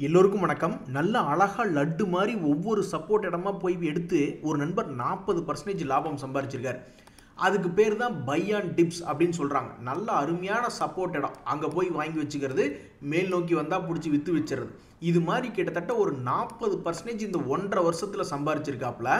எல்லோருக்கும் வணக்கம். நல்ல அழகா லட்டு மாதிரி ஒவ்வொரு சப்போர்ட் இடமா போய் எடுத்து ஒரு நண்பர் 40% லாபம் சம்பாரிச்சிருக்காரு. அதுக்கு பேர் தான் பை ஆன் டிப்ஸ் அப்படின்னு சொல்றாங்க. நல்ல அருமையான சப்போர்ட் இடம். அங்க போய் வாங்கி வச்சுக்கிறது, மேல் நோக்கி வந்தா பிடிச்சி வித்து வச்சிருது. இது மாதிரி கிட்டத்தட்ட ஒரு 40% இந்த 1.5 வருஷத்துல சம்பாரிச்சிருக்காப்ல.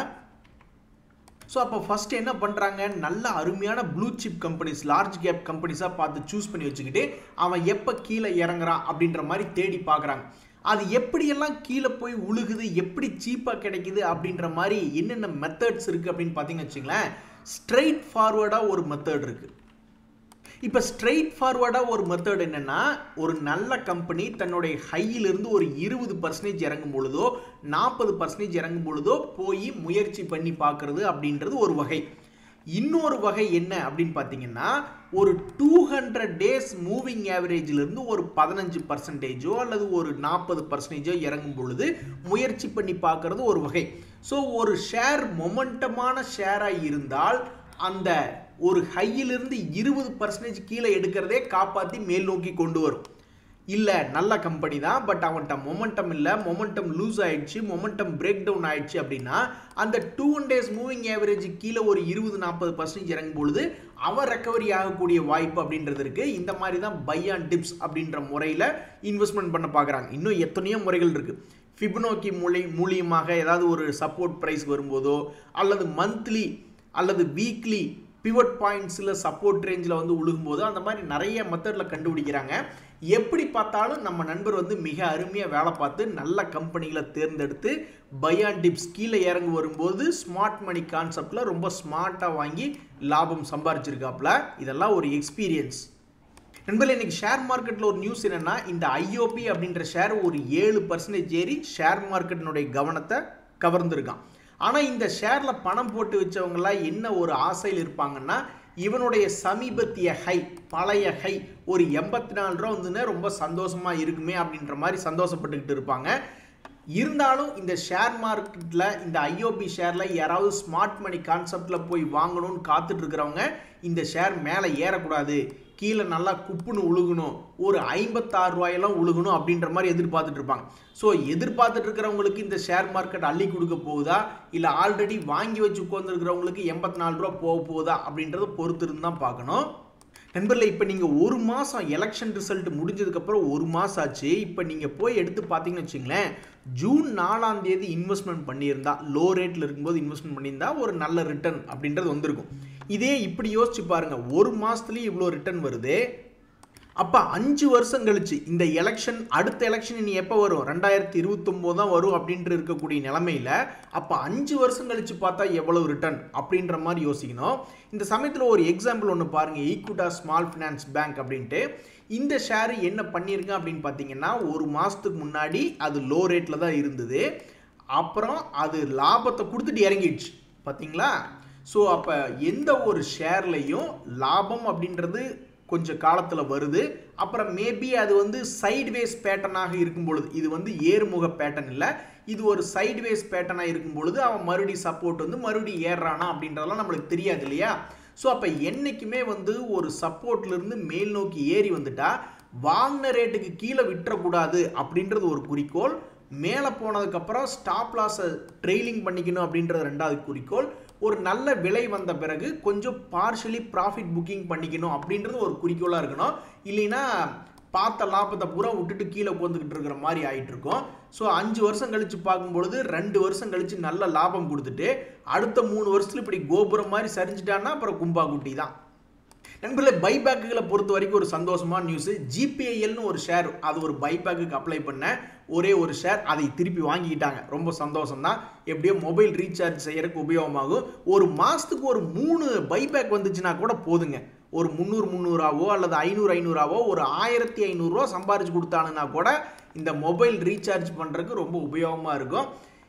ஸோ அப்போ ஃபர்ஸ்ட் என்ன பண்ணுறாங்க, நல்ல அருமையான blue chip companies, large cap கம்பெனிஸாக பார்த்து சூஸ் பண்ணி வச்சுக்கிட்டு அவன் எப்போ கீழே இறங்குறான் அப்படின்ற மாதிரி தேடி பார்க்குறாங்க. அது எப்படியெல்லாம் கீழே போய் உழுகுது, எப்படி சீப்பாக கிடைக்குது அப்படின்ற மாதிரி என்னென்ன மெத்தட்ஸ் இருக்குது அப்படின்னு பார்த்தீங்கன்னு வச்சுங்களேன். ஸ்ட்ரெயிட் ஃபார்வர்டாக ஒரு மெத்தட் இருக்குது. இப்போ ஸ்ட்ரெயிட் ஃபார்வர்டாக ஒரு மெத்தட் என்னென்னா, ஒரு நல்ல கம்பெனி தன்னுடைய ஹையிலிருந்து ஒரு 20% இறங்கும் பொழுதோ 40% இறங்கும் பொழுதோ போய் முயற்சி பண்ணி பார்க்குறது அப்படின்றது ஒரு வகை. இன்னொரு வகை என்ன அப்படின்னு பார்த்தீங்கன்னா, ஒரு 200 டேஸ் மூவிங் ஆவரேஜிலிருந்து ஒரு 15% அல்லது ஒரு 40% இறங்கும் பொழுது முயற்சி பண்ணி பார்க்கறது ஒரு வகை. ஸோ ஒரு ஷேர் மொமெண்டமான ஷேராக இருந்தால் அந்த ஒரு ஹையிலிருந்து 20% கீழே எடுக்கிறதே காப்பாற்றி மேல் நோக்கி கொண்டு வரும். இல்லை நல்ல கம்பெனி தான், பட் அவன்கிட்ட மொமெண்டம் இல்லை, மொமெண்டம் லூஸ் ஆயிடுச்சு, மொமெண்டம் பிரேக் டவுன் ஆயிடுச்சு அப்படின்னா அந்த 2 டேஸ் மூவிங் ஆவரேஜ் கீழே ஒரு 20-40% இறங்கும் பொழுது அவன் ரெக்கவரி ஆகக்கூடிய வாய்ப்பு அப்படின்றது இருக்கு. இந்த மாதிரி தான் பை ஆன் டிப்ஸ் அப்படின்ற முறையில் இன்வெஸ்ட்மெண்ட் பண்ண பார்க்குறாங்க. இன்னும் எத்தனையோ முறைகள் இருக்கு. ஃபிபனோக்கி மூலியமாக ஏதாவது ஒரு சப்போர்ட் ப்ரைஸ் வரும்போதோ அல்லது மந்த்லி அல்லது வீக்லி பிவட் பாயிண்ட்ஸில் சப்போர்ட் ரேஞ்சில் வந்து உழுகும்போது அந்த மாதிரி நிறைய மெத்தடில் கண்டுபிடிக்கிறாங்க. எப்படி பார்த்தாலும் நம்ம நண்பர் வந்து மிக அருமையாக வேலை பார்த்து நல்ல கம்பெனிகளை தேர்ந்தெடுத்து பை ஆன் டிப்ஸ் கீழே இறங்கி வரும்போது ஸ்மார்ட் மணி கான்செப்டில் ரொம்ப ஸ்மார்ட்டாக வாங்கி லாபம் சம்பாரிச்சிருக்காப்புல. இதெல்லாம் ஒரு எக்ஸ்பீரியன்ஸ். நண்பர்களே, இன்னைக்கு ஷேர் மார்க்கெட்டில் ஒரு நியூஸ் என்னென்னா, இந்த ஐஓபி அப்படின்ற ஷேர் ஒரு 7% ஏறி ஷேர் மார்க்கெட்டினுடைய கவனத்தை கவர்ந்துருக்கான். ஆனால் இந்த ஷேரில் பணம் போட்டு வச்சவங்களாம் என்ன ஒரு ஆசையில் இருப்பாங்கன்னா, இவனுடைய சமீபத்திய ஹை, பழைய ஹை ஒரு 84 ரூபா வந்துன்னா ரொம்ப சந்தோஷமாக இருக்குமே அப்படின்ற மாதிரி சந்தோஷப்பட்டுக்கிட்டு இருப்பாங்க. இருந்தாலும் இந்த ஷேர் மார்க்கெட்டில் இந்த ஐஓபி ஷேரில் யாராவது ஸ்மார்ட் மணி கான்செப்டில் போய் வாங்கணும்னு காத்துட்டு இருக்கிறவங்க இந்த ஷேர் மேலே ஏறக்கூடாது, கீழே நல்லா குப்புன்னு உழுகணும், ஒரு 56 ரூபாயெல்லாம் உழுகணும் அப்படின்ற மாதிரி எதிர்பார்த்துட்டு இருப்பாங்க. ஸோ எதிர்பார்த்துட்டு இருக்கிறவங்களுக்கு இந்த ஷேர் மார்க்கெட் அள்ளி கொடுக்க போகுதா, இல்லை ஆல்ரெடி வாங்கி வச்சு உட்காந்துருக்கிறவங்களுக்கு 84 ரூபா போக போகுதா அப்படின்றத பொறுத்து இருந்து தான் பார்க்கணும். நண்பர்களே, இப்போ நீங்கள் ஒரு மாதம் எலெக்ஷன் ரிசல்ட் முடிஞ்சதுக்கப்புறம் ஒரு மாதம் ஆச்சு. இப்போ நீங்கள் போய் எடுத்து பார்த்தீங்கன்னு வச்சுங்களேன், ஜூன் 4ஆம் தேதி இன்வெஸ்ட்மெண்ட் பண்ணியிருந்தா, லோ ரேட்டில் இருக்கும்போது இன்வெஸ்ட்மெண்ட் பண்ணியிருந்தா ஒரு நல்ல ரிட்டர்ன் அப்படின்றது வந்திருக்கும். இதே இப்படி யோசிச்சு பாருங்கள், ஒரு மாதத்துலேயே இவ்வளோ ரிட்டர்ன் வருது. அப்போ 5 வருஷம் கழிச்சு இந்த எலெக்ஷன், அடுத்த எலெக்ஷன் இனி எப்போ வரும், 2029 தான் வரும் அப்படின்ட்டு இருக்கக்கூடிய நிலைமையில் அப்போ 5 வருஷம் கழிச்சு பார்த்தா எவ்வளவு ரிட்டர்ன் அப்படின்ற மாதிரி யோசிக்கணும். இந்த சமயத்தில் ஒரு எக்ஸாம்பிள் ஒன்று பாருங்கள், ஈக்விட்டாஸ் ஸ்மால் ஃபினான்ஸ் பேங்க் அப்படின்ட்டு. இந்த ஷேர் என்ன பண்ணியிருங்க அப்படின்னு பார்த்தீங்கன்னா, ஒரு மாதத்துக்கு முன்னாடி அது லோ ரேட்டில் தான் இருந்தது, அப்புறம் அது லாபத்தை கொடுத்துட்டு இறங்கிடுச்சு பார்த்தீங்களா. ஸோ அப்போ எந்த ஒரு ஷேர்லையும் லாபம் அப்படின்றது கொஞ்சம் காலத்தில் வருது, அப்புறம் மேபி அது வந்து சைட்வேஸ் பேட்டர்னாக இருக்கும் பொழுது, இது வந்து ஏறுமுக பேட்டர்ன் இல்லை, இது ஒரு சைட்வேஸ் பேட்டர்னாக இருக்கும் பொழுது அவன் மறுபடியும் சப்போர்ட் வந்து மறுபடியும் ஏறுறானா அப்படின்றதெல்லாம் நம்மளுக்கு தெரியாது இல்லையா. ஸோ அப்போ என்றைக்குமே வந்து ஒரு சப்போர்ட்லேருந்து மேல் நோக்கி ஏறி வந்துட்டா வாங்கின ரேட்டுக்கு கீழே விட்டுறக்கூடாது அப்படின்றது ஒரு குறிக்கோள். மேலே போனதுக்கப்புறம் ஸ்டாப் லாஸை ட்ரெயிலிங் பண்ணிக்கணும் அப்படின்றது 2வது குறிக்கோள். ஒரு நல்ல விலை வந்த பிறகு கொஞ்சம் பார்ஷலி ப்ராஃபிட் புக்கிங் பண்ணிக்கணும் அப்படின்றது ஒரு குறிக்கோளாக இருக்கணும். இல்லைன்னா பார்த்த லாபத்தை பூரா விட்டுட்டு கீழே உட்காந்துக்கிட்டு இருக்கிற மாதிரி ஆகிட்டு இருக்கும். ஸோ 5 வருஷம் கழித்து பார்க்கும்பொழுது 2 வருஷம் கழித்து நல்ல லாபம் கொடுத்துட்டு அடுத்த 3 வருஷத்தில் இப்படி கோபுரம் மாதிரி சரிஞ்சிட்டான்னா அப்புறம் கும்பா குட்டி தான். நண்பர்களே, பைபேக்குகளை பொறுத்த வரைக்கும் ஒரு சந்தோஷமான நியூஸ். ஜிபிஐஎல்னு ஒரு ஷேர், அது ஒரு பைபேக்கு அப்ளை பண்ண ஒரே ஒரு ஷேர், அதை திருப்பி வாங்கிக்கிட்டாங்க. ரொம்ப சந்தோஷம் தான். எப்படியோ மொபைல் ரீசார்ஜ் செய்யறதுக்கு உபயோகமாகும். ஒரு மாதத்துக்கு ஒரு 3 பைபேக் வந்துச்சுன்னா கூட போதுங்க. ஒரு 300-300 அல்லது 500-500 ஒரு 1500 ரூபா சம்பாரிச்சு கொடுத்தானுன்னா கூட இந்த மொபைல் ரீசார்ஜ் பண்ணுறதுக்கு ரொம்ப உபயோகமாக இருக்கும்.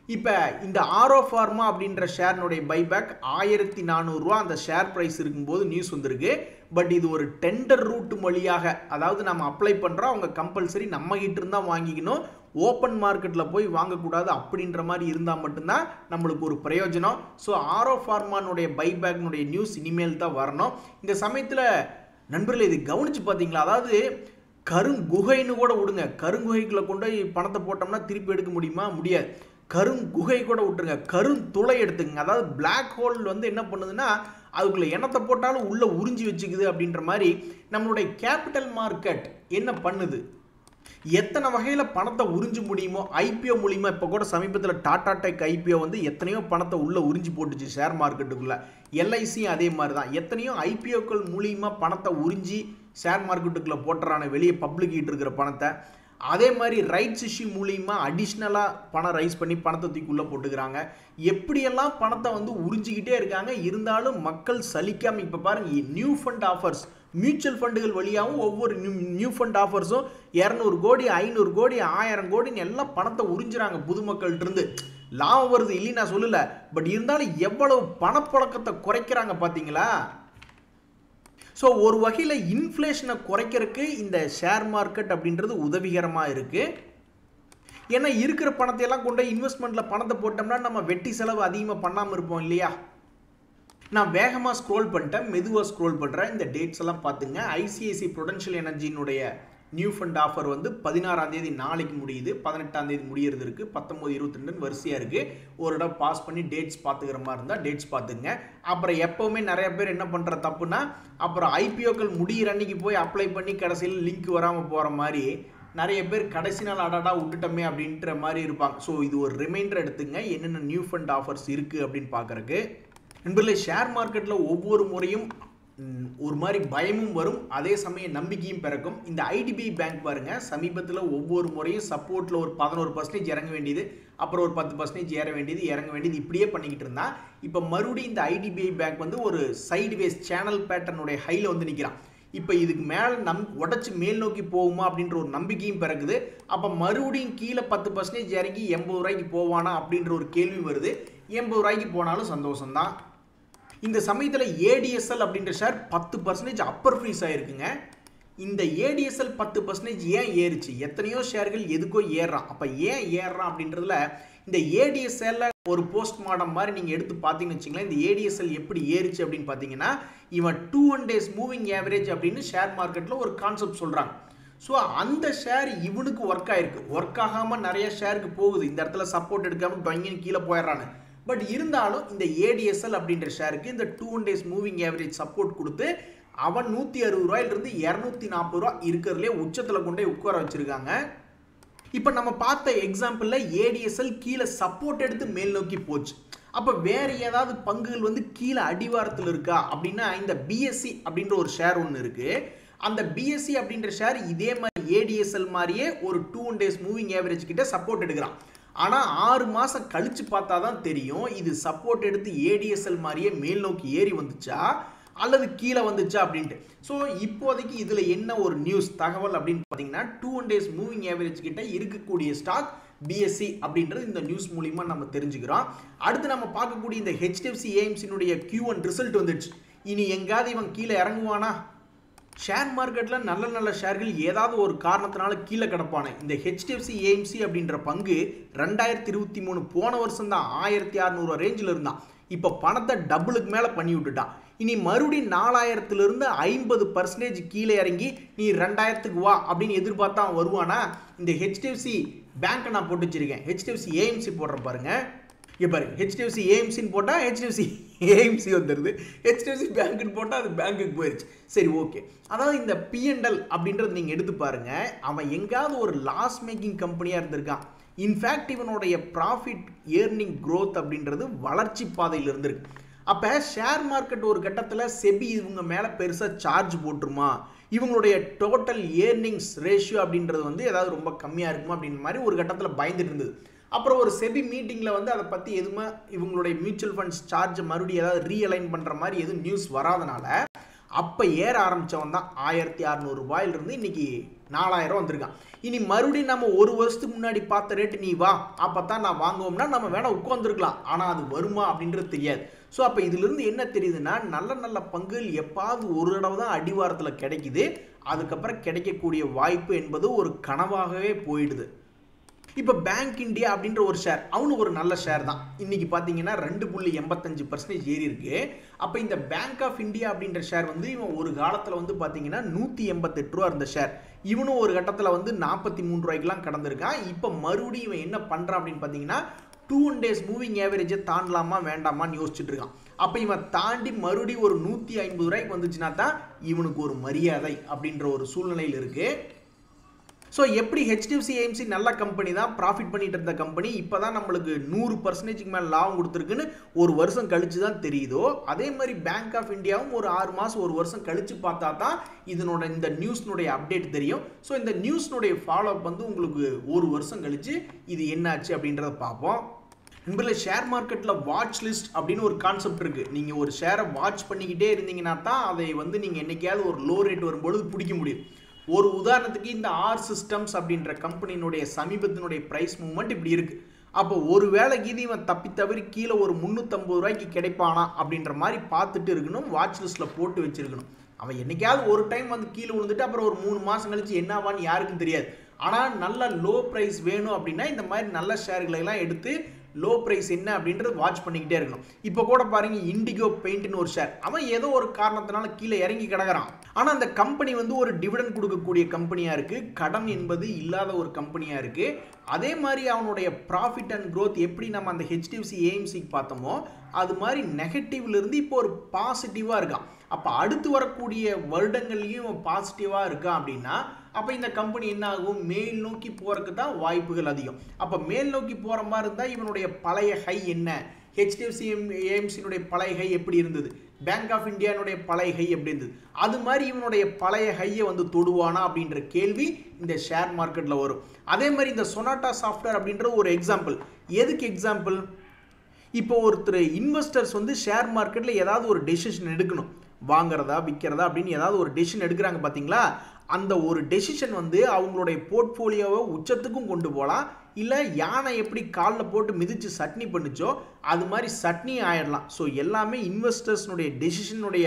இப்போ இந்த ஆரோ ஃபார்மா அப்படின்ற ஷேர்னுடைய பைபேக் 1400 ரூபா அந்த ஷேர் ப்ரைஸ் இருக்கும்போது நியூஸ் வந்திருக்கு. பட் இது ஒரு டெண்டர் ரூட் வழியாக, அதாவது நம்ம அப்ளை பண்ணுறோம், அவங்க கம்பல்சரி நம்ம கிட்ட இருந்தால் வாங்கிக்கணும், ஓப்பன் மார்க்கெட்டில் போய் வாங்கக்கூடாது அப்படின்ற மாதிரி இருந்தால் மட்டும்தான் நம்மளுக்கு ஒரு பிரயோஜனம். ஸோ ஆரோ ஃபார்மானுடைய பைபேக்னுடைய நியூஸ் இனிமேல் தான் வரணும். இந்த சமயத்தில் நண்பர்களே, இது கவனித்து பார்த்தீங்களா, அதாவது கருங்குகைன்னு கூட விடுங்க, கருங்குகைக்குள்ள கொண்டு போய் பணத்தை போட்டோம்னா திருப்பி எடுக்க முடியுமா? முடியாது. கருங்குகை கூட விட்டுருங்க, கருந்துளை எடுத்துங்க. அதாவது பிளாக் ஹோல் வந்து என்ன பண்ணுதுன்னா அதுக்குள்ள எண்ணத்தை போட்டாலும் உள்ள உறிஞ்சி வச்சுக்குது அப்படின்ற மாதிரி நம்மளுடைய கேபிட்டல் மார்க்கெட் என்ன பண்ணுது, எத்தனை வகையில் பணத்தை உறிஞ்ச முடியுமோ ஐபிஓ மூலியமா. இப்போ கூட சமீபத்தில் டாடா டெக் ஐபிஓ வந்து எத்தனையோ பணத்தை உள்ள உறிஞ்சி போட்டுச்சு ஷேர் மார்க்கெட்டுக்குள்ள. எல்ஐசியும் அதே மாதிரி தான், எத்தனையோ ஐபிஓக்கள் மூலியமா பணத்தை உறிஞ்சி ஷேர் மார்க்கெட்டுக்குள்ள போட்டுறான வெளியே பப்ளிக் கிட்ட இருக்கிற பணத்தை. அதே மாதிரி ரைட்ஸ் இஷ்யூ மூலியமா அடிஷ்னலாக பணம் ரைஸ் பண்ணி பணத்தை தூக்கிக்குள்ளே போட்டுக்கிறாங்க. எப்படியெல்லாம் பணத்தை வந்து உறிஞ்சிக்கிட்டே இருக்காங்க. இருந்தாலும் மக்கள் சலிக்காமல் இப்போ பாருங்க, நியூ ஃபண்ட் ஆஃபர்ஸ் மியூச்சுவல் ஃபண்டுகள் வழியாகவும் ஒவ்வொரு நியூ ஃபண்ட் ஆஃபர்ஸும் 200 கோடி 500 கோடி 1000 கோடின்னு எல்லாம் பணத்தை உறிஞ்சுறாங்க பொதுமக்கள்கிட்ட இருந்து. லாபம் வருது இல்லை நான் சொல்லல, பட் இருந்தாலும் எவ்வளவு பணப்புழக்கத்தை குறைக்கிறாங்க பார்த்தீங்களா? ஸோ ஒரு வகையில் இன்ஃப்ளேஷனை குறைக்கிறதுக்கு இந்த ஷேர் மார்க்கெட் அப்படின்றது உதவிகரமாக இருக்குது. ஏன்னா இருக்கிற பணத்தையெல்லாம் கொண்டு இன்வெஸ்ட்மெண்ட்டில் பணத்தை போட்டோம்னா நம்ம வெட்டி செலவு அதிகமாக பண்ணாமல் இருப்போம் இல்லையா? நான் வேகமாக ஸ்க்ரோல் பண்ணிட்டேன், மெதுவாக ஸ்க்ரோல் பண்ணுறேன். இந்த டேட்ஸ் எல்லாம் பார்த்துங்க. ஐசிஐசி ப்ரூடென்ஷியல் எனர்ஜியினுடைய நியூ ஃபண்ட் ஆஃபர் வந்து 16ஆம் தேதி நாளைக்கு முடியுது, 18ஆம் தேதி முடியறது இருக்குது, 19, 22 வரிசையாக இருக்குது. ஒரு இடம் பாஸ் பண்ணி டேட்ஸ் பார்த்துக்கிற மாதிரி இருந்தால் டேட்ஸ் பார்த்துங்க. அப்புறம் எப்போவுமே நிறைய பேர் என்ன பண்ணுற தப்புனா, அப்புறம் ஐபிஓக்கள் முடிகிற அன்னைக்கு போய் அப்ளை பண்ணி கடைசியில் லிங்க் வராமல் போகிற மாதிரி நிறைய பேர் கடைசி நாள் அடாடா விட்டுட்டோமே அப்படின்ற மாதிரி இருப்பாங்க. ஸோ இது ஒரு ரிமைண்டர் எடுத்துங்க, என்னென்ன நியூ ஃபண்ட் ஆஃபர்ஸ் இருக்குது அப்படின்னு பார்க்குறக்கு. நண்பர்களே, ஷேர் மார்க்கெட்டில் ஒவ்வொரு முறையும் ஒரு மாதிரி பயமும் வரும், அதே சமயம் நம்பிக்கையும் பிறக்கும். இந்த ஐடிபிஐ பேங்க் பாருங்க, சமீபத்தில் ஒவ்வொரு முறையும் சப்போர்ட்டில் ஒரு 11% இறங்க வேண்டியது, அப்புறம் ஒரு 10% ஏற வேண்டியது, இறங்க வேண்டியது, இப்படியே பண்ணிக்கிட்டு இருந்தா இப்போ மறுபடியும் இந்த ஐடிபிஐ பேங்க் வந்து ஒரு சைடுவேஸ் சேனல் பேட்டர்னுடைய ஹையில் வந்து நிற்கிறான். இப்போ இதுக்கு மேலே உடச்சி மேல் நோக்கி போகுமா அப்படின்ற ஒரு நம்பிக்கையும் பிறகுது. அப்போ மறுபடியும் கீழே 10% இறங்கி 80 ரூபாய்க்கு போவானா அப்படின்ற ஒரு கேள்வி வருது. 80 ரூபாய்க்கு போனாலும் சந்தோஷம்தான். இந்த சமயத்தில் ஏடிஎஸ்எல் அப்படின்ற ஷேர் 10% அப்பர் ஃப்ரீஸ் ஆகிருக்குங்க. இந்த ஏடிஎஸ்எல் 10% ஏன் ஏறுச்சு? எத்தனையோ ஷேர்கள் எதுக்கோ ஏறுறான். அப்போ ஏன் ஏறுறான் அப்படின்றதுல இந்த ஏடிஎஸ்எல்ல ஒரு போஸ்ட் மார்டம் மாதிரி நீங்கள் எடுத்து பார்த்தீங்கன்னு வச்சுங்களேன். இந்த ஏடிஎஸ்எல் எப்படி ஏறுச்சு அப்படின்னு பார்த்தீங்கன்னா, இவன் 200 days மூவிங் ஆவரேஜ் அப்படின்னு ஷேர் மார்க்கெட்டில் ஒரு கான்செப்ட் சொல்கிறாங்க. ஸோ அந்த ஷேர் இவனுக்கு ஒர்க் ஆயிருக்கு. ஒர்க் ஆகாமல் நிறைய ஷேருக்கு போகுது. இந்த இடத்துல சப்போர்ட் எடுக்காமல் தொங்கின்னு கீழே போயிடுறான்னு. பட் இருந்தாலும் இந்த ஏடிஎஸ்எல் அப்படின்ற ஷேருக்கு இந்த 200 days மூவிங் ஆவரேஜ் சப்போர்ட் கொடுத்து அவன் 160 ரூபாயிலிருந்து 240 ரூபா இருக்கிறதுலே உச்சத்தில் கொண்டே உட்கார வச்சிருக்காங்க. இப்போ நம்ம பார்த்த எக்ஸாம்பிளில் ஏடிஎஸ்எல் கீழே சப்போர்ட் எடுத்து மேல் நோக்கி போச்சு. அப்போ வேறு ஏதாவது பங்குகள் வந்து கீழே அடிவாரத்தில் இருக்கா அப்படின்னா, இந்த பிஎஸ்சி அப்படின்ற ஒரு ஷேர் ஒன்று இருக்குது. அந்த பிஎஸ்சி அப்படின்ற ஷேர் இதே மாதிரி ஏடிஎஸ்எல் மாதிரியே ஒரு 200 days மூவிங் ஆவரேஜ் கிட்ட சப்போர்ட் எடுக்கிறான். ஆனால் 6 மாதம் கழித்து பார்த்தா தான் தெரியும் இது சப்போர்ட் எடுத்து ஏடிஎஸ்எல் மாதிரியே மேல் நோக்கி ஏறி வந்துச்சா அல்லது கீழே வந்துச்சா அப்படின்ட்டு. ஸோ இப்போதைக்கு இதில் என்ன ஒரு நியூஸ் தகவல் அப்படின்னு பார்த்தீங்கன்னா, 200 days மூவிங் ஆவரேஜ் கிட்ட இருக்கக்கூடிய ஸ்டாக் பிஎஸ்சி அப்படின்றது இந்த நியூஸ் மூலிமா நம்ம தெரிஞ்சுக்கிறோம். அடுத்து நம்ம பார்க்கக்கூடிய இந்த ஹெச்டிஎஃப்சி ஏஎம்சினுடைய Q1 ரிசல்ட் வந்துடுச்சு. இனி எங்காவது இவன் கீழே இறங்குவானா? ஷேர் மார்க்கெட்டில் நல்ல நல்ல ஷேர்கள் ஏதாவது ஒரு காரணத்தினால கீழே கிடப்பானே. இந்த ஹெச்டிஎஃப்சி ஏஎம்சி அப்படின்ற பங்கு 2023 போன வருஷம் தான் 1600 ரேஞ்சில் இருந்தான். இப்போ பணத்தை டபுளுக்கு மேலே பண்ணி விட்டுட்டான். இனி மறுபடியும் 4000லிருந்து 50% கீழே இறங்கி நீ 2000க்கு வா அப்படின்னு எதிர்பார்த்தா வருவானா? இந்த ஹெச்டிஎஃப்சி பேங்க்கை நான் போட்டு வச்சிருக்கேன், ஹெச்டிஎஃப்சி ஏஎம்சி போடுற பாருங்க. இப்போ பாருங்க, ஹெச்டிஎஃப்சி ஏஎம்சின்னு போட்டால் ஹெச்டிஎஃப்சி ஏஎம்சி வந்துடுது, ஹெச்டிஎஃப்சி பேங்க்குன்னு போட்டால் அது பேங்க்குக்கு போயிடுச்சு. சரி, ஓகே. அதாவது இந்த பிஎன்எல் அப்படின்றது நீங்கள் எடுத்து பாருங்க, அவன் எங்காவது ஒரு லாஸ் மேக்கிங் கம்பெனியாக இருந்திருக்கான். இன்ஃபேக்ட் இவனுடைய ப்ராஃபிட் ஏர்னிங் க்ரோத் அப்படின்றது வளர்ச்சி பாதையில் இருந்திருக்கு. அப்போ ஷேர் மார்க்கெட் ஒரு கட்டத்தில் செபி இவங்க மேலே பெருசாக சார்ஜ் போட்டுருமா, இவங்களுடைய டோட்டல் ஏர்னிங்ஸ் ரேஷியோ அப்படின்றது வந்து ஏதாவது ரொம்ப கம்மியாக இருக்குமா அப்படின்ற மாதிரி ஒரு கட்டத்தில் பயந்துட்டு இருந்தது. அப்புறம் ஒரு செபி மீட்டிங்கில் வந்து அதை பற்றி எதுவுமே இவங்களுடைய மியூச்சுவல் ஃபண்ட்ஸ் சார்ஜை மறுபடியும் ஏதாவது ரீஅலைன் பண்ணுற மாதிரி எதுவும் நியூஸ் வராதனால அப்போ ஏற ஆரம்பித்தவன் தான் 1600 ரூபாயிலிருந்து இன்னைக்கு 4000 வந்திருக்கான். இனி மறுபடியும் நம்ம ஒரு வருஷத்துக்கு முன்னாடி பார்த்த ரேட்டு நீ வா அப்போ தான் நான் வாங்குவோம்னா நம்ம வேணால் உட்காந்துருக்கலாம். ஆனால் அது வருமா அப்படின்றது தெரியாது. ஸோ அப்போ இதிலிருந்து என்ன தெரியுதுன்னா, நல்ல நல்ல பங்குகள் எப்பாவது ஒரு தடவை தான் அடிவாரத்தில் கிடைக்குது. அதுக்கப்புறம் கிடைக்கக்கூடிய வாய்ப்பு என்பது ஒரு கனவாகவே போயிடுது. இப்போ பேங்க் இந்தியா அப்படின்ற ஒரு ஷேர், அவனு ஒரு நல்ல ஷேர் தான். இன்னைக்கு பார்த்தீங்கன்னா 2.85% ஏறி இருக்கு. அப்போ இந்த பேங்க் ஆஃப் இந்தியா அப்படின்ற ஷேர் வந்து இவன் ஒரு காலத்தில் வந்து பார்த்தீங்கன்னா 188 ரூபா இருந்த ஷேர், இவனும் ஒரு கட்டத்தில் வந்து 43 ரூபாய்க்குலாம் கடந்திருக்கான். இப்போ மறுபடியும் இவன் என்ன பண்ணுறான் அப்படின்னு பார்த்தீங்கன்னா 2 days மூவிங் ஆவரேஜை தாண்டலாமா வேண்டாமான்னு யோசிச்சுட்டு இருக்கான். அப்போ இவன் தாண்டி மறுபடியும் ஒரு 150 ரூபாய்க்கு வந்துச்சுன்னா தான் இவனுக்கு ஒரு மரியாதை அப்படின்ற ஒரு சூழ்நிலையில் இருக்குது. ஸோ எப்படி ஹெச்டிஎஃப்சி ஏஎம்சி நல்ல கம்பெனி தான், ப்ராஃபிட் பண்ணிட்டு இருந்த கம்பெனி இப்போ தான் நம்மளுக்கு 100%க்கு மேலே லாபம் கொடுத்துருக்குன்னு ஒரு வருஷம் கழிச்சு தான் தெரியுதோ, அதே மாதிரி பேங்க் ஆஃப் இந்தியாவும் ஒரு 6 மாதம் ஒரு வருஷம் கழிச்சு பார்த்தா தான் இந்த நியூஸ்னுடைய அப்டேட் தெரியும். ஸோ இந்த நியூஸ்னுடைய ஃபாலோ அப் வந்து உங்களுக்கு ஒரு வருஷம் கழிச்சு இது என்னாச்சு அப்படின்றத பார்ப்போம். நண்பர்களே, ஷேர் மார்க்கெட்டில் வாட்ச் லிஸ்ட் அப்படின்னு ஒரு கான்செப்ட் இருக்குது. நீங்கள் ஒரு ஷேரை வாட்ச் பண்ணிக்கிட்டே இருந்தீங்கன்னா தான் அதை வந்து நீங்கள் என்றைக்காவது ஒரு லோ ரேட் வரும்பொழுது பிடிக்க முடியும். ஒரு உதாரணத்துக்கு இந்த ஆர் சிஸ்டம்ஸ் அப்படின்ற கம்பெனியினுடைய சமீபத்தினுடைய பிரைஸ் மூவ்மெண்ட் இப்படி இருக்குது. அப்போ ஒரு வேளைக்கு இது இவன் தப்பி தவறி கீழே ஒரு 350 ரூபாய்க்கு கிடைப்பானா அப்படின்ற மாதிரி பார்த்துட்டு இருக்கணும், வாட்ச் லிஸ்ட்டில் போட்டு வச்சுருக்கணும். அவன் என்றைக்காவது ஒரு டைம் வந்து கீழே விழுந்துட்டு அப்புறம் ஒரு 3 மாதம் கழிச்சு என்னவான்னு யாருக்கும் தெரியாது. ஆனால் நல்ல லோ ப்ரைஸ் வேணும் அப்படின்னா இந்த மாதிரி நல்ல ஷேர்களை எல்லாம் எடுத்து லோ ப்ரைஸ் என்ன அப்படின்றது வாட்ச் பண்ணிக்கிட்டே இருக்கணும். இப்போ கூட பாருங்க, இண்டிகோ பெயிண்ட்னு ஒரு ஷேர், அவன் ஏதோ ஒரு காரணத்தினால கீழே இறங்கி கிடக்கிறான். ஆனால் அந்த கம்பெனி வந்து ஒரு டிவிடெண்ட் கொடுக்கக்கூடிய கம்பெனியாக இருக்குது, கடன் என்பது இல்லாத ஒரு கம்பெனியாக இருக்குது. அதே மாதிரி அவனுடைய ப்ராஃபிட் அண்ட் க்ரோத் எப்படி நம்ம அந்த ஹெச்டிஎஃப்சி ஏஎம்சிக்கு பார்த்தோமோ அது மாதிரி நெகட்டிவ்லேருந்து இப்போ ஒரு பாசிட்டிவாக இருக்கான். அப்போ அடுத்து வரக்கூடிய வருடங்கள்லையும் பாசிட்டிவாக இருக்கான் அப்படின்னா அப்போ இந்த கம்பெனி என்ன ஆகும், மேல் நோக்கி போகிறதுக்கு தான் வாய்ப்புகள் அதிகம். அப்போ மேல் நோக்கி போகிற மாதிரி இருந்தால் இவனுடைய பழைய ஹை என்ன, ஹெச்டிஎஃப்சி ஏஎம்சியினுடைய பழைய ஹை எப்படி இருந்தது, பேங்க் ஆஃப் இந்தியானுடைய பழைய ஹை எப்படி இருந்தது, அது மாதிரி இவனுடைய பழைய ஹையை வந்து தொடுவானா அப்படின்ற கேள்வி இந்த ஷேர் மார்க்கெட்டில் வரும். அதே மாதிரி இந்த சொனாட்டா சாஃப்ட்வேர் அப்படின்ற ஒரு எக்ஸாம்பிள். எதுக்கு எக்ஸாம்பிள், இப்போ ஒருத்தர் இன்வெஸ்டர்ஸ் வந்து ஷேர் மார்க்கெட்டில் ஏதாவது ஒரு டெசிஷன் எடுக்கணும், வாங்குறதா விற்கிறதா அப்படின்னு ஏதாவது ஒரு டெசிஷன் எடுக்கிறாங்க பார்த்தீங்களா, அந்த ஒரு டெசிஷன் வந்து அவங்களுடைய போர்ட்ஃபோலியோவை உச்சத்துக்கும் கொண்டு போகலாம், இல்லை யானை எப்படி காலில் போட்டு மிதித்து சட்னி பண்ணிச்சோ அது மாதிரி சட்னி ஆயிடலாம். ஸோ எல்லாமே இன்வெஸ்டர்ஸ்னுடைய டெசிஷனுடைய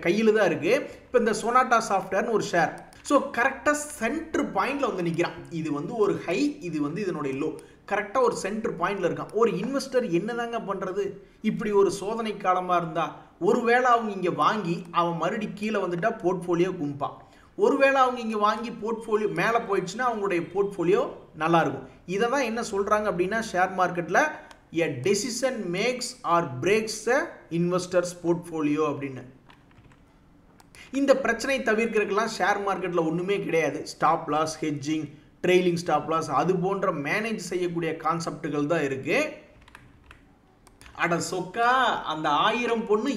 கையில் தான் இருக்குது. இப்போ இந்த சொனாட்டா சாஃப்ட்வேர்னு ஒரு ஷேர், ஸோ கரெக்டாக சென்டர் பாயிண்டில் வந்து நிற்கிறான். இது வந்து ஒரு ஹை, இது வந்து இதனுடைய லோ, கரெக்டாக ஒரு சென்டர் பாயிண்டில் இருக்கான். ஒரு இன்வெஸ்டர் என்னதாங்க பண்ணுறது, இப்படி ஒரு சோதனை காலமாக இருந்தால் ஒருவேளை அவங்க இங்கே வாங்கி அவன் மறுபடி கீழே வந்துட்டா போர்ட்ஃபோலியோ கும்பான், ஒருவேளை அவங்க இங்கே வாங்கி போர்ட்ஃபோலியோ மேலே போயிடுச்சுன்னா அவங்களுடைய போர்ட்ஃபோலியோ நல்லாயிருக்கும். இதை தான் என்ன சொல்கிறாங்க அப்படின்னா ஷேர் மார்க்கெட்டில் a decision makes or breaks the investors portfolio அப்படின்னு. இந்த பிரச்சனை தவிர்க்கிறதுக்கெல்லாம் ஷேர் மார்க்கெட்டில் ஒன்றுமே கிடையாது. Stop loss, hedging, trailing stop loss, அது போன்ற மேனேஜ் செய்யக்கூடிய கான்செப்டுகள் தான் இருக்குது. அட சொக்கா, அந்த 1000 பொண்ணு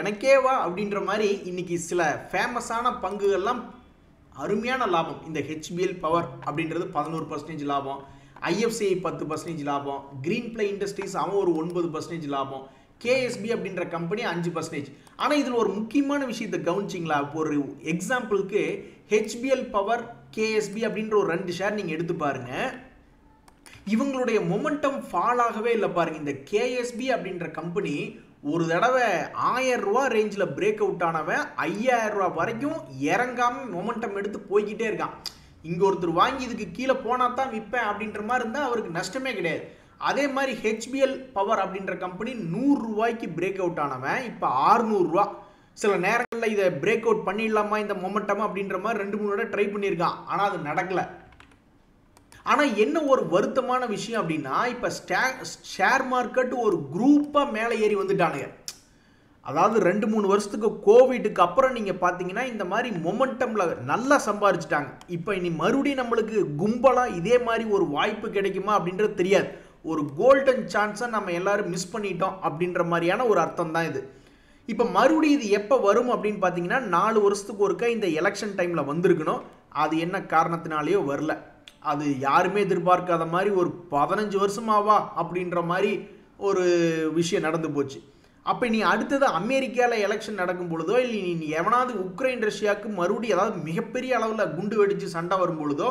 எனக்கே வா அப்படின்ற மாதிரி இன்னைக்கு சில ஃபேமஸான பங்குகள்லாம் அருமையான லாபம். இந்த ஹெச்பிஎல் பவர் அப்படின்றது 11% லாபம், ஐஎஃப்சிஐ 10% லாபம், கிரீன் பிளே இண்டஸ்ட்ரீஸ் அவன் ஒரு 9% லாபம், கேஎஸ்பி அப்படின்ற கம்பெனி 5%. ஆனால் இதில் ஒரு முக்கியமான விஷயத்தை கவனிச்சிங்களா, ஒரு எக்ஸாம்பிளுக்கு ஹெச்பிஎல் பவர், கேஎஸ்பி அப்படின்ற ஒரு 2 ஷேர் நீங்கள் எடுத்து பாருங்கள், இவங்களுடைய மொமெண்டம் ஃபால் ஆகவே இல்லை பாருங்க. இந்த கேஎஸ்பி அப்படின்ற கம்பெனி ஒரு தடவை 1000 ரூபா ரேஞ்சில் பிரேக் அவுட் ஆனவன் 5000 ரூபா வரைக்கும் இறங்காம மொமெண்டம் எடுத்து போய்கிட்டே இருக்கான். இங்கே ஒருத்தர் வாங்கி இதுக்கு கீழே போனால் தான் விற்பேன் அப்படின்ற மாதிரி இருந்தால் அவருக்கு நஷ்டமே கிடையாது. அதே மாதிரி ஹெச்பிஎல் பவர் அப்படின்ற கம்பெனி 100 ரூபாய்க்கு பிரேக் அவுட் ஆனவன் இப்போ 600 ரூபா. சில நேரங்களில் இதை பிரேக் அவுட் பண்ணிடலாமா இந்த மொமெண்டம் அப்படின்ற மாதிரி 2-3 தடவை ட்ரை பண்ணியிருக்கான், ஆனால் அது நடக்கலை. ஆனால் என்ன ஒரு வருத்தமான விஷயம் அப்படின்னா இப்போ ஷேர் மார்க்கெட் ஒரு குரூப்பாக மேலே ஏறி வந்துட்டானுங்க. அதாவது 2-3 வருஷத்துக்கு கோவிடுக்கு அப்புறம் நீங்கள் பார்த்தீங்கன்னா இந்த மாதிரி மொமெண்டமில் நல்லா சம்பாரிச்சிட்டாங்க. இப்போ இனி மறுபடியும் நம்மளுக்கு கும்பலாக இதே மாதிரி ஒரு வாய்ப்பு கிடைக்குமா அப்படின்றது தெரியாது. ஒரு கோல்டன் சான்ஸை நம்ம எல்லாரும் மிஸ் பண்ணிட்டோம் அப்படின்ற மாதிரியான ஒரு அர்த்தம் தான் இது. இப்போ மறுபடியும் இது எப்போ வரும் அப்படின்னு பார்த்தீங்கன்னா 4 வருஷத்துக்கு ஒருக்கா இந்த எலெக்ஷன் டைமில் வந்திருக்கணும். அது என்ன காரணத்தினாலேயோ வரல. அது யாருமே எதிர்பார்க்காத மாதிரி ஒரு 15 வருஷமாவா அப்படின்ற மாதிரி ஒரு விஷயம் நடந்து போச்சு. அப்போ நீ அடுத்தது அமெரிக்காவில் எலெக்ஷன் நடக்கும் பொழுதோ இல்லை நீ எவனாவது உக்ரைன் ரஷ்யாவுக்கு மறுபடியும் ஏதாவது மிகப்பெரிய அளவில் குண்டு வெடித்து சண்டை வரும் பொழுதோ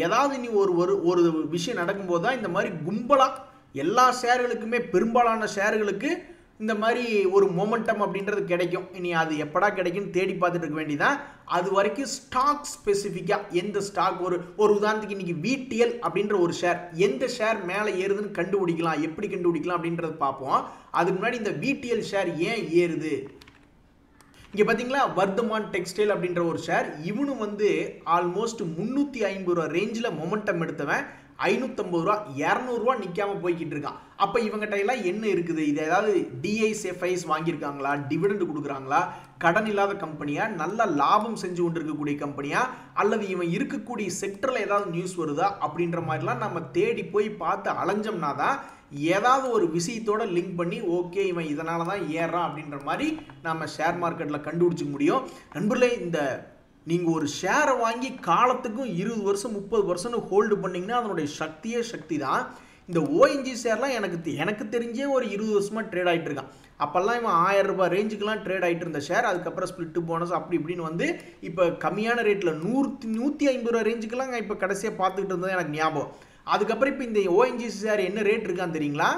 ஏதாவது நீ ஒரு விஷயம் நடக்கும்போது தான் இந்த மாதிரி கும்பலாக எல்லா ஷேர்களுக்குமே பெரும்பாலான ஷேர்களுக்கு இந்த மாதிரி ஒரு மொமெண்டம் அப்படின்றது கிடைக்கும். இனி அது எப்படா கிடைக்குன்னு தேடி பார்த்துட்டு இருக்க வேண்டியதான். அது வரைக்கும் ஸ்டாக் ஸ்பெசிஃபிக்காக எந்த ஸ்டாக் ஒரு உதாரணத்துக்கு இன்னைக்கு VTL அப்படின்ற ஒரு ஷேர், எந்த ஷேர் மேலே ஏறுதுன்னு கண்டுபிடிக்கலாம், எப்படி கண்டுபிடிக்கலாம் அப்படின்றத பார்ப்போம். அதுக்கு முன்னாடி இந்த VTL ஷேர் ஏன் ஏறுது, இங்கே பார்த்தீங்களா வர்தமான் டெக்ஸ்டைல் அப்படின்ற ஒரு ஷேர், இவனும் வந்து ஆல்மோஸ்ட் 350 ரூபா ரேஞ்சில் மொமெண்டம் எடுத்தவன் 550 ரூபா 200 ரூபா நிற்காம போய்கிட்டு இருக்கான். அப்போ இவங்ககிட்ட எல்லாம் என்ன இருக்குது, இது ஏதாவது DISFIs வாங்கியிருக்காங்களா, டிவிடெண்ட் கொடுக்குறாங்களா, கடன் இல்லாத கம்பெனியா, நல்ல லாபம் செஞ்சு கொண்டு இருக்கக்கூடிய கம்பெனியா, அல்லது இவன் இருக்கக்கூடிய செக்டரில் ஏதாவது நியூஸ் வருதா அப்படின்ற மாதிரிலாம் நம்ம தேடி போய் பார்த்து அலைஞ்சோம்னா தான் ஏதாவது ஒரு விஷயத்தோட லிங்க் பண்ணி ஓகே இவன் இதனால தான் ஏறான் அப்படின்ற மாதிரி நம்ம ஷேர் மார்க்கெட்டில் கண்டுபிடிச்சிக்க முடியும். நண்பர்களே, இந்த நீங்கள் ஒரு ஷேரை வாங்கி காலத்துக்கும் 20 வருஷம் 30 வருஷம் ஹோல்டு பண்ணிங்கன்னா அதனுடைய சக்தியே சக்தி தான். இந்த ONG ஷேர்லாம் எனக்கு தெரிஞ்சே ஒரு 20 வருஷமாக ட்ரேட் ஆகிட்டு இருக்கான். அப்போல்லாம் இவன் 1000 ரூபாய் ரேஞ்சுக்கெலாம் ட்ரேட் ஆகிட்டு இருந்த ஷேர், அதுக்கப்புறம் ஸ்பிளிட்டு போனஸ் அப்படி இப்படின்னு வந்து இப்போ கம்மியான ரேட்டில் 150 ரூபா ரேஞ்சுக்கெல்லாம் இப்போ கடைசியாக பார்த்துக்கிட்டு இருந்தது எனக்கு ஞாபகம். அதுக்கப்புறம் இப்போ இந்த ONG ஷேர் என்ன ரேட் இருக்கான்னு தெரியுங்களா?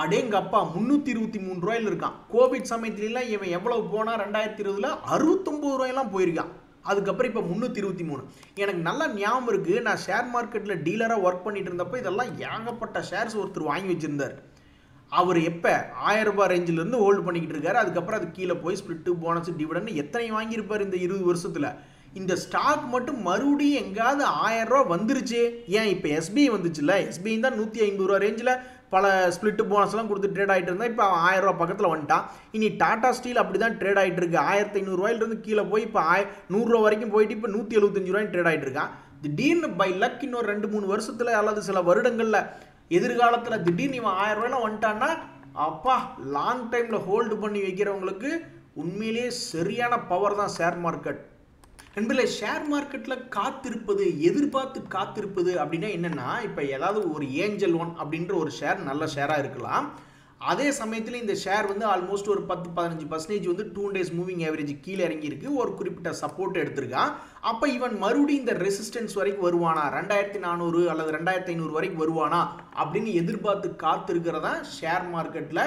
அடேங்கப்பா 323 ரூபாயில் இருக்கான். கோவிட் சமயத்துலாம் இவன் எவ்வளவு போனால் 2020 69 ரூபாயெல்லாம் போயிருக்கான். அதுக்கப்புறம் இப்போ 323. எனக்கு நல்லா ஞாபகம் இருக்குது, நான் ஷேர் மார்க்கெட்டில் டீலராக ஒர்க் பண்ணிட்டு இருந்தப்போ இதெல்லாம் ஏகப்பட்ட ஷேர்ஸ் ஒருத்தர் வாங்கி வச்சுருந்தார். அவர் எப்போ 1000 ரூபாய் ரேஞ்சிலேருந்து ஹோல்டு பண்ணிக்கிட்டு இருக்காரு. அதுக்கப்புறம் அது கீழே போய் ஸ்பிளிட்டு போனஸ் டிவிடெண்ட் எத்தனை வாங்கியிருப்பார் இந்த 20 வருஷத்தில். இந்த ஸ்டாக் மட்டும் மறுபடியும் எங்காவது 1000 ரூபா வந்துருச்சு. ஏன் இப்போ SBI வந்துச்சுல்ல, SBI தான் 150 ரூபா ரேஞ்சில் பல ஸ்பிளிட்டு போனஸ்லாம் கொடுத்து ட்ரேட் ஆகிட்டு இருந்தால் இப்போ 1000 ரூபா பக்கத்தில் வந்துட்டான். இனி டாடா ஸ்டீல் அப்படி தான் ட்ரேட் ஆகிட்டு இருக்கு. 1500 ரூபாயிலிருந்து கீழே போய் இப்போ 100 ரூபா வரைக்கும் போயிட்டு இப்போ 175 ரூபாய் ட்ரேட் ஆகிட்டு இருக்கான். திடீர்னு பை லக் இன்னொரு 2-3 வருஷத்தில் அல்லது சில வருடங்களில் எதிர்காலத்தில் திடீர்னு இவன் 1000 ரூபாயெல்லாம் வந்துட்டான்னா அப்பா லாங் டைமில் ஹோல்டு பண்ணி வைக்கிறவங்களுக்கு உண்மையிலேயே சரியான பவர் தான் ஷேர் மார்க்கெட். நண்பர்களே, ஷேர் மார்க்கெட்டில் காத்திருப்பது, எதிர்பார்த்து காத்திருப்பது அப்படின்னா என்னென்னா, இப்போ ஏதாவது ஒரு ஏஞ்சல் ஒன் அப்படின்ற ஒரு ஷேர் நல்ல ஷேராக இருக்கலாம். அதே சமயத்தில் இந்த ஷேர் வந்து ஆல்மோஸ்ட் ஒரு 10-15% வந்து 2 days மூவிங் ஆவரேஜ் கீழே இறங்கியிருக்கு, ஒரு குறிப்பிட்ட சப்போர்ட் எடுத்திருக்கான். அப்போ இவன் மறுபடியும் இந்த ரெசிஸ்டன்ஸ் வரைக்கும் வருவானா, 2400 அல்லது 2500 வரைக்கும் வருவானா அப்படின்னு எதிர்பார்த்து காத்திருக்கிறதா ஷேர் மார்க்கெட்டில்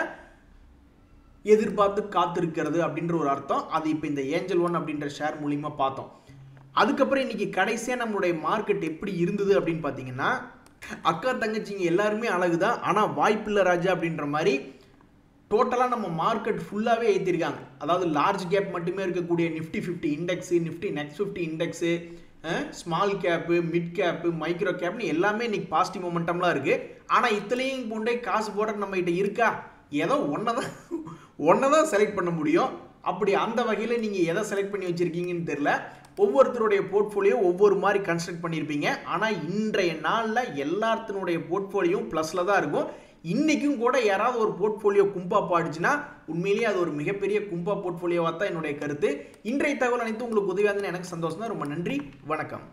எதிர்பார்த்து காத்திருக்கிறது அப்படின்ற ஒரு அர்த்தம். அது இப்போ இந்த ஏஞ்சல் ஒன் அப்படின்ற ஷேர் மூலிமா பார்த்தோம். அதுக்கப்புறம் இன்னைக்கு கடைசியாக நம்மளுடைய மார்க்கெட் எப்படி இருந்தது அப்படின்னு பார்த்தீங்கன்னா, அக்கா தங்கச்சிங்க எல்லாருமே அழகு தான், ஆனால் வாய்ப்பில்லை ராஜா அப்படின்ற மாதிரி டோட்டலாக நம்ம மார்க்கெட் ஃபுல்லாகவே ஏற்றிருக்காங்க. அதாவது லார்ஜ் கேப் மட்டுமே இருக்கக்கூடிய Nifty 50 index, Nifty next 50 index, small cap, mid cap, micro கேப்னு எல்லாமே இன்னைக்கு பாசிட்டிவ் மொமெண்டம்லாம் இருக்குது. ஆனால் இத்தனையும் கொண்டே காசு போட நம்மகிட்ட இருக்கா? ஏதோ ஒன்றை தான் செலக்ட் பண்ண முடியும். அப்படி அந்த வகையில் நீங்கள் எதை செலக்ட் பண்ணி வச்சுருக்கீங்கன்னு தெரில. ஒவ்வொருத்தருடைய போர்ட்ஃபோலியோ ஒவ்வொரு மாதிரி கன்ஸ்ட்ரக்ட் பண்ணியிருப்பீங்க. ஆனால் இன்றைய நாளில் எல்லாத்தினுடைய போர்ட்ஃபோலியோ ப்ளஸில் தான் இருக்கும். இன்றைக்கும் கூட யாராவது ஒரு போர்ட்ஃபோலியோ கும்பா பாடிச்சுன்னா உண்மையிலேயே அது ஒரு மிகப்பெரிய கும்பா போர்ட்ஃபோலியோவாக தான் என்னுடைய கருத்து. இன்றைய தகவல் அனைத்து உங்களுக்கு உதவியாக இருந்ததுன்னு எனக்கு சந்தோஷம் தான். ரொம்ப நன்றி, வணக்கம்.